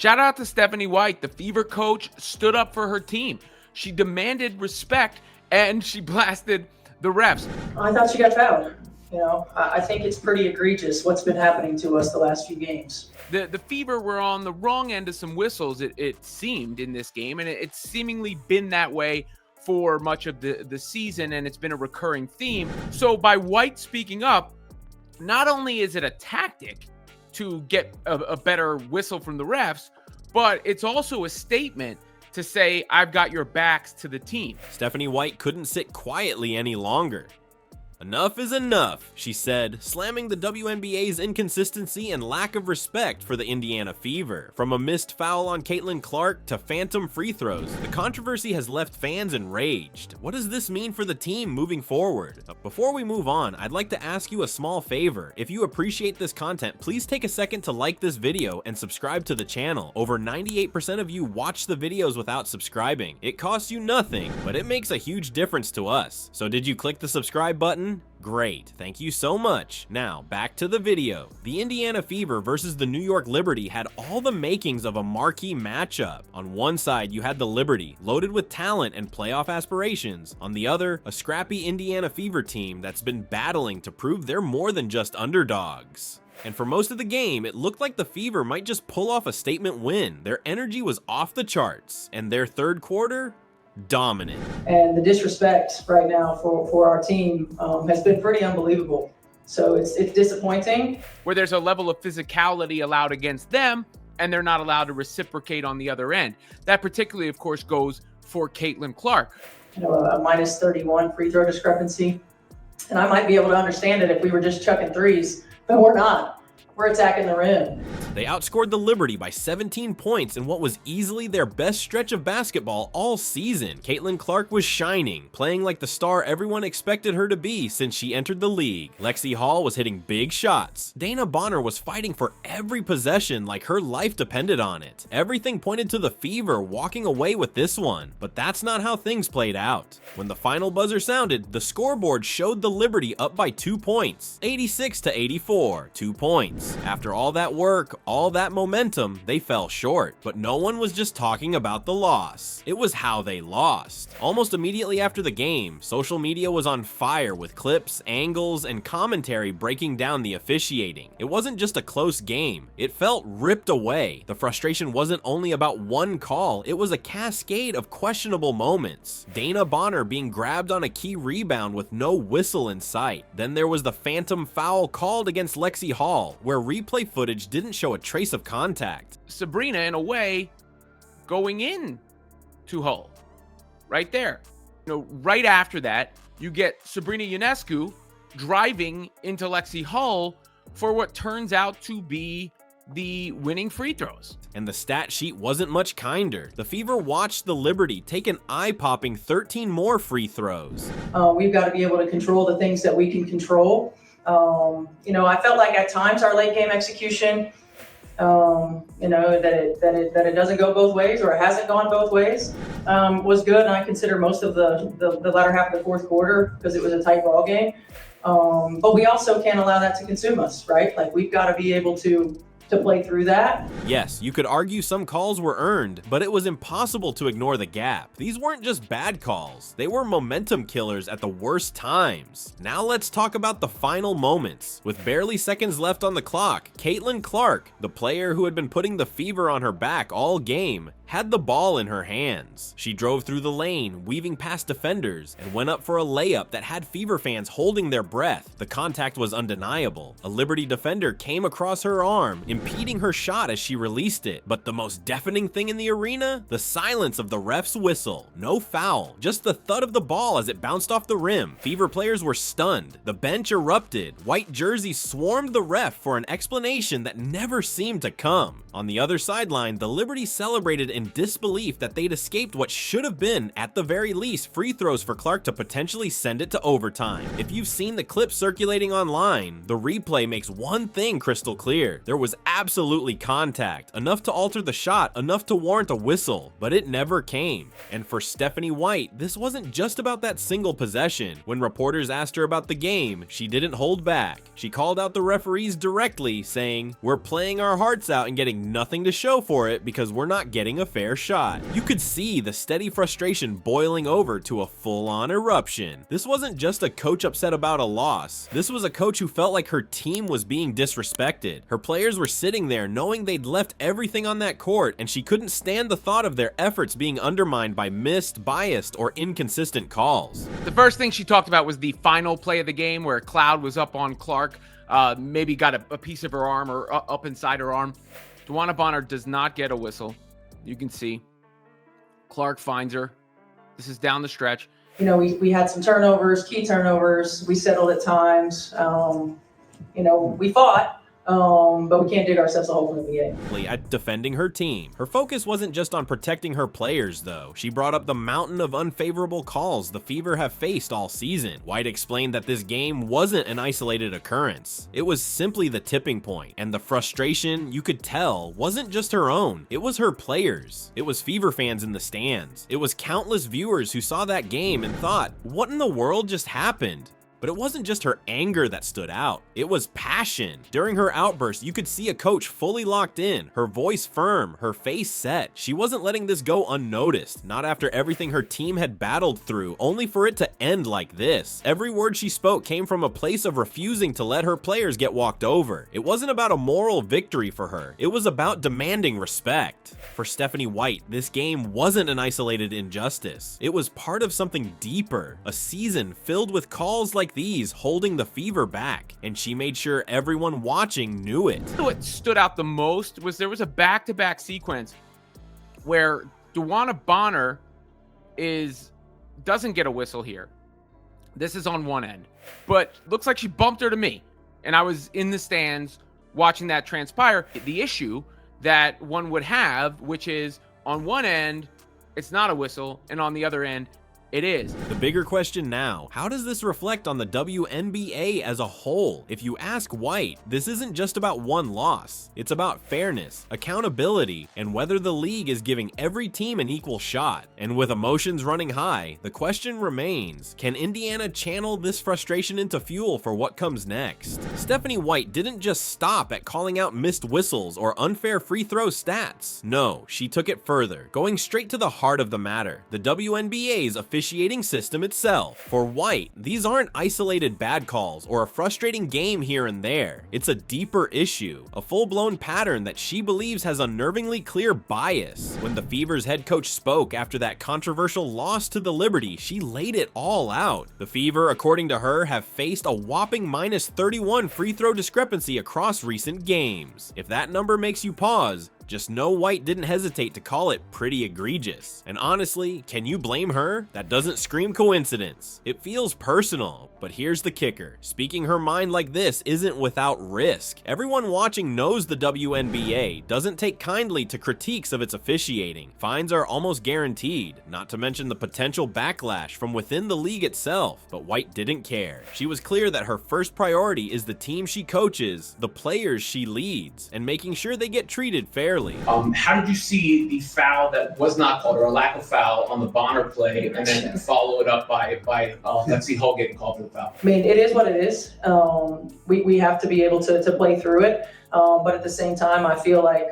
Shout out to Stephanie White. The Fever coach stood up for her team. She demanded respect and she blasted the refs. I thought she got fouled. I think it's pretty egregious what's been happening to us the last few games. The Fever were on the wrong end of some whistles, it seemed, in this game, and it's seemingly been that way for much of the season, and it's been a recurring theme. So by White speaking up, not only is it a tactic to get a better whistle from the refs, but it's also a statement to say, I've got your backs to the team. Stephanie White couldn't sit quietly any longer. Enough is enough, she said, slamming the WNBA's inconsistency and lack of respect for the Indiana Fever. From a missed foul on Caitlin Clark to phantom free throws, the controversy has left fans enraged. What does this mean for the team moving forward? Before we move on, I'd like to ask you a small favor. If you appreciate this content, please take a second to like this video and subscribe to the channel. Over 98% of you watch the videos without subscribing. It costs you nothing, but it makes a huge difference to us. So did you click the subscribe button? Great, thank you so much. Now, back to the video. The Indiana Fever versus the New York Liberty had all the makings of a marquee matchup. On one side, you had the Liberty, loaded with talent and playoff aspirations. On the other, a scrappy Indiana Fever team that's been battling to prove they're more than just underdogs. And for most of the game, it looked like the Fever might just pull off a statement win. Their energy was off the charts, and their third quarter, dominant. And the disrespect right now for our team has been pretty unbelievable. So it's disappointing. Where there's a level of physicality allowed against them, and they're not allowed to reciprocate on the other end. That particularly, of course, goes for Caitlin Clark. A minus 31 free throw discrepancy. And I might be able to understand it if we were just chucking threes, but we're not. We're attacking the rim. They outscored the Liberty by 17 points in what was easily their best stretch of basketball all season. Caitlin Clark was shining, playing like the star everyone expected her to be since she entered the league. Lexi Hall was hitting big shots. Dana Bonner was fighting for every possession like her life depended on it. Everything pointed to the Fever walking away with this one, but that's not how things played out. When the final buzzer sounded, the scoreboard showed the Liberty up by 2 points, 86-84, 2 points. After all that work, all that momentum, they fell short. But no one was just talking about the loss. It was how they lost. Almost immediately after the game, social media was on fire with clips, angles, and commentary breaking down the officiating. It wasn't just a close game. It felt ripped away. The frustration wasn't only about one call, it was a cascade of questionable moments. Dana Bonner being grabbed on a key rebound with no whistle in sight. Then there was the phantom foul called against Lexi Hall, where replay footage didn't show a trace of contact. Sabrina, in a way, going in to Hull. Right there. Right after that, you get Sabrina Ionescu driving into Lexi Hull for what turns out to be the winning free throws. And the stat sheet wasn't much kinder. The Fever watched the Liberty take an eye-popping 13 more free throws. We've got to be able to control the things that we can control. I felt like at times our late game execution, that it doesn't go both ways, or it hasn't gone both ways, was good. And I consider most of the latter half of the fourth quarter, because it was a tight ball game. But we also can't allow that to consume us, right? Like, we've got to be able to play through that. Yes, you could argue some calls were earned, but it was impossible to ignore the gap. These weren't just bad calls, they were momentum killers at the worst times. Now let's talk about the final moments. With barely seconds left on the clock, Caitlin Clark, the player who had been putting the Fever on her back all game, had the ball in her hands. She drove through the lane, weaving past defenders, and went up for a layup that had Fever fans holding their breath. The contact was undeniable. A Liberty defender came across her arm, impeding her shot as she released it. But the most deafening thing in the arena? The silence of the ref's whistle. No foul, just the thud of the ball as it bounced off the rim. Fever players were stunned. The bench erupted. White jerseys swarmed the ref for an explanation that never seemed to come. On the other sideline, the Liberty celebrated in disbelief that they'd escaped what should have been, at the very least, free throws for Clark to potentially send it to overtime. If you've seen the clip circulating online, the replay makes one thing crystal clear. There was absolutely contact, enough to alter the shot, enough to warrant a whistle, but it never came. And for Stephanie White, this wasn't just about that single possession. When reporters asked her about the game, she didn't hold back. She called out the referees directly, saying, "We're playing our hearts out and getting nothing to show for it because we're not getting a fair shot." You could see the steady frustration boiling over to a full-on eruption. This wasn't just a coach upset about a loss. This was a coach who felt like her team was being disrespected. Her players were sitting there knowing they'd left everything on that court, and she couldn't stand the thought of their efforts being undermined by missed, biased, or inconsistent calls. The first thing she talked about was the final play of the game where Cloud was up on Clark, maybe got a piece of her arm or up inside her arm. DeWanna Bonner does not get a whistle. You can see Clark finds her. This is down the stretch. You know, we had some turnovers, key turnovers. We settled at times. You know, we fought. But we can't dig ourselves a hole from the beginning. At defending her team. Her focus wasn't just on protecting her players, though. She brought up the mountain of unfavorable calls the Fever have faced all season. White explained that this game wasn't an isolated occurrence. It was simply the tipping point, and the frustration, you could tell, wasn't just her own. It was her players. It was Fever fans in the stands. It was countless viewers who saw that game and thought, what in the world just happened? But it wasn't just her anger that stood out, it was passion. During her outburst, you could see a coach fully locked in, her voice firm, her face set. She wasn't letting this go unnoticed, not after everything her team had battled through, only for it to end like this. Every word she spoke came from a place of refusing to let her players get walked over. It wasn't about a moral victory for her, it was about demanding respect. For Stephanie White, this game wasn't an isolated injustice. It was part of something deeper, a season filled with calls like these holding the Fever back, and she made sure everyone watching knew it. What stood out the most was there was a back-to-back sequence where DeWanna Bonner doesn't get a whistle here. This is on one end, but looks like she bumped her to me, and I was in the stands watching that transpire. The issue that one would have, which is on one end, it's not a whistle, and on the other end, it is. The bigger question now, how does this reflect on the WNBA as a whole? If you ask White, this isn't just about one loss. It's about fairness, accountability, and whether the league is giving every team an equal shot. And with emotions running high, the question remains, can Indiana channel this frustration into fuel for what comes next? Stephanie White didn't just stop at calling out missed whistles or unfair free throw stats. No, she took it further, going straight to the heart of the matter, the WNBA's officiating system itself. For White, these aren't isolated bad calls or a frustrating game here and there. It's a deeper issue, a full-blown pattern that she believes has unnervingly clear bias. When the Fever's head coach spoke after that controversial loss to the Liberty, she laid it all out. The Fever, according to her, have faced a whopping -31 free throw discrepancy across recent games. If that number makes you pause, just know White didn't hesitate to call it pretty egregious. And honestly, can you blame her? That doesn't scream coincidence. It feels personal. But here's the kicker. Speaking her mind like this isn't without risk. Everyone watching knows the WNBA doesn't take kindly to critiques of its officiating. Fines are almost guaranteed, not to mention the potential backlash from within the league itself. But White didn't care. She was clear that her first priority is the team she coaches, the players she leads, and making sure they get treated fairly. How did you see the foul that was not called, or a lack of foul on the Bonner play, and then follow it up by Lexi Hull getting called for the foul? I mean, it is what it is. We have to be able to play through it. But at the same time, I feel like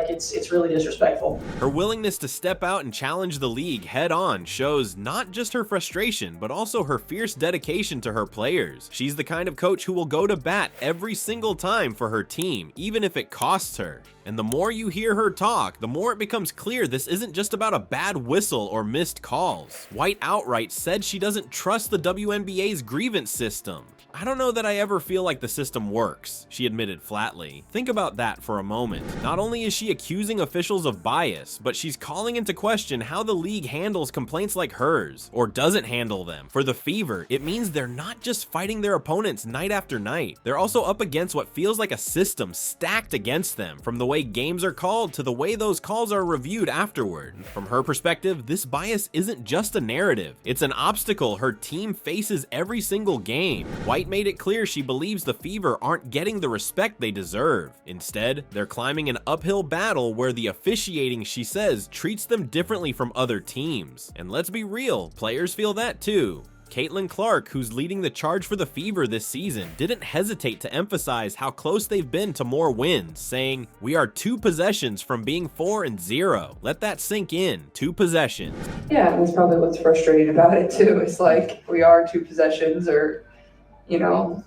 it's really disrespectful. Her willingness to step out and challenge the league head on shows not just her frustration, but also her fierce dedication to her players. She's the kind of coach who will go to bat every single time for her team, even if it costs her. And the more you hear her talk, the more it becomes clear this isn't just about a bad whistle or missed calls. White outright said she doesn't trust the WNBA's grievance system. I don't know that I ever feel like the system works, she admitted flatly. Think about that for a moment. Not only is she accusing officials of bias, but she's calling into question how the league handles complaints like hers, or doesn't handle them. For the Fever, it means they're not just fighting their opponents night after night. They're also up against what feels like a system stacked against them, from the way games are called to the way those calls are reviewed afterward. From her perspective, this bias isn't just a narrative. It's an obstacle her team faces every single game. White made it clear she believes the Fever aren't getting the respect they deserve. Instead, they're climbing an uphill battle where the officiating, she says, treats them differently from other teams. And let's be real, players feel that too. Caitlin Clark, who's leading the charge for the Fever this season, didn't hesitate to emphasize how close they've been to more wins, saying, "We are 2 possessions from being 4-0. Let that sink in, 2 possessions. Yeah, and that's probably what's frustrating about it too. It's like we are 2 possessions or,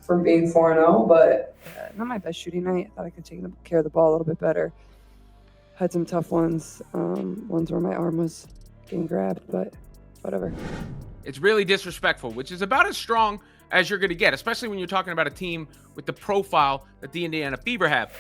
from being 4-0, but not my best shooting night. I thought I could take care of the ball a little bit better. Had some tough ones, ones where my arm was getting grabbed, but whatever. It's really disrespectful, which is about as strong as you're going to get, especially when you're talking about a team with the profile that the Indiana Fever have.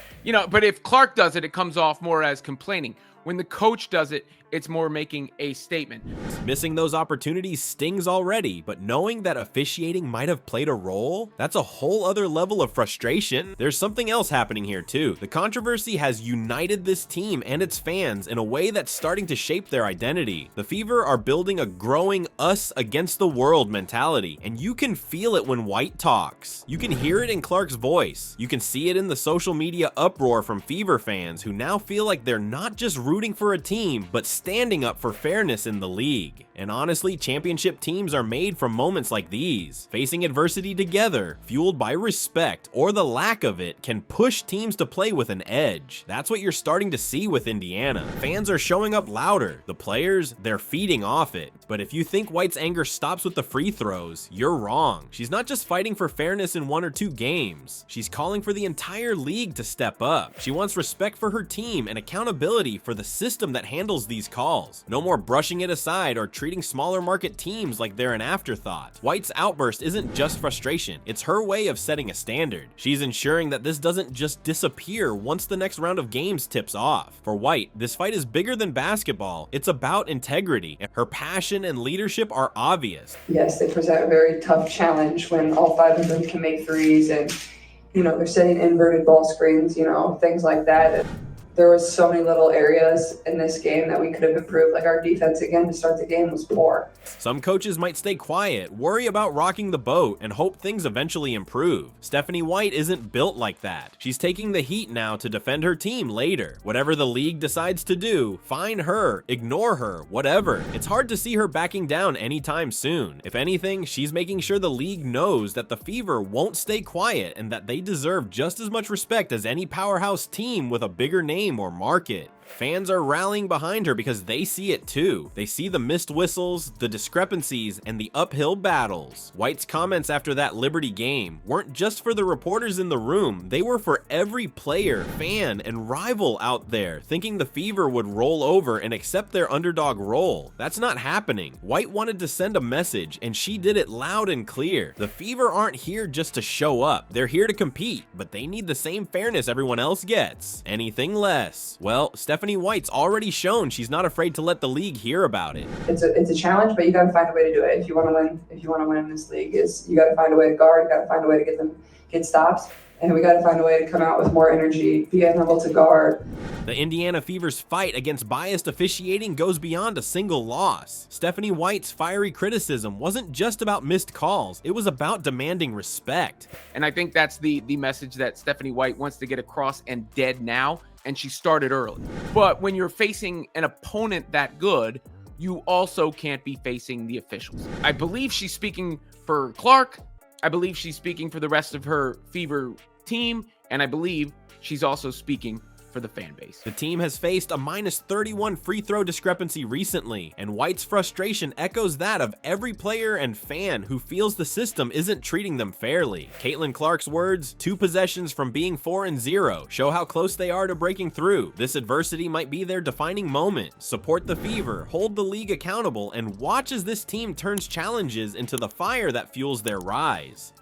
But if Clark does it, it comes off more as complaining. When the coach does it, it's more making a statement. Missing those opportunities stings already, but knowing that officiating might have played a role, that's a whole other level of frustration. There's something else happening here too. The controversy has united this team and its fans in a way that's starting to shape their identity. The Fever are building a growing us against the world mentality, and you can feel it when White talks. You can hear it in Clark's voice. You can see it in the social media uproar from Fever fans who now feel like they're not just rooting for a team, but standing up for fairness in the league. And honestly, championship teams are made from moments like these. Facing adversity together, fueled by respect or the lack of it, can push teams to play with an edge. That's what you're starting to see with Indiana. Fans are showing up louder. The players, they're feeding off it. But if you think White's anger stops with the free throws, you're wrong. She's not just fighting for fairness in 1 or 2 games. She's calling for the entire league to step up. She wants respect for her team and accountability for the system that handles these calls. No more brushing it aside or treating smaller market teams like they're an afterthought. White's outburst isn't just frustration, it's her way of setting a standard. She's ensuring that this doesn't just disappear once the next round of games tips off. For White, this fight is bigger than basketball. It's about integrity. Her passion and leadership are obvious. Yes, they present a very tough challenge when all 5 of them can make threes and, they're setting inverted ball screens, things like that. There was so many little areas in this game that we could have improved. Like our defense, again, to start the game was poor. Some coaches might stay quiet, worry about rocking the boat, and hope things eventually improve. Stephanie White isn't built like that. She's taking the heat now to defend her team later. Whatever the league decides to do, fine her, ignore her, whatever. It's hard to see her backing down anytime soon. If anything, she's making sure the league knows that the Fever won't stay quiet and that they deserve just as much respect as any powerhouse team with a bigger name or market. Fans are rallying behind her because they see it too. They see the missed whistles, the discrepancies, and the uphill battles. White's comments after that Liberty game weren't just for the reporters in the room, they were for every player, fan, and rival out there thinking the Fever would roll over and accept their underdog role. That's not happening. White wanted to send a message, and she did it loud and clear. The Fever aren't here just to show up. They're here to compete, but they need the same fairness everyone else gets. Anything less, well, Stephanie White's already shown she's not afraid to let the league hear about it. It's a challenge, but you got to find a way to do it. If you want to win, in this league, you got to find a way to guard. You got to find a way to get stops, and we got to find a way to come out with more energy, be able to guard. The Indiana Fever's fight against biased officiating goes beyond a single loss. Stephanie White's fiery criticism wasn't just about missed calls, it was about demanding respect. And I think that's the message that Stephanie White wants to get across, and dead now. And she started early. But when you're facing an opponent that good, you also can't be facing the officials. I believe she's speaking for Clark. I believe she's speaking for the rest of her Fever team. And I believe she's also speaking for the fan base. The team has faced a -31 free throw discrepancy recently, and White's frustration echoes that of every player and fan who feels the system isn't treating them fairly. Caitlin Clark's words, 2 possessions from being 4-0, show how close they are to breaking through. This adversity might be their defining moment. Support the Fever, hold the league accountable, and watch as this team turns challenges into the fire that fuels their rise.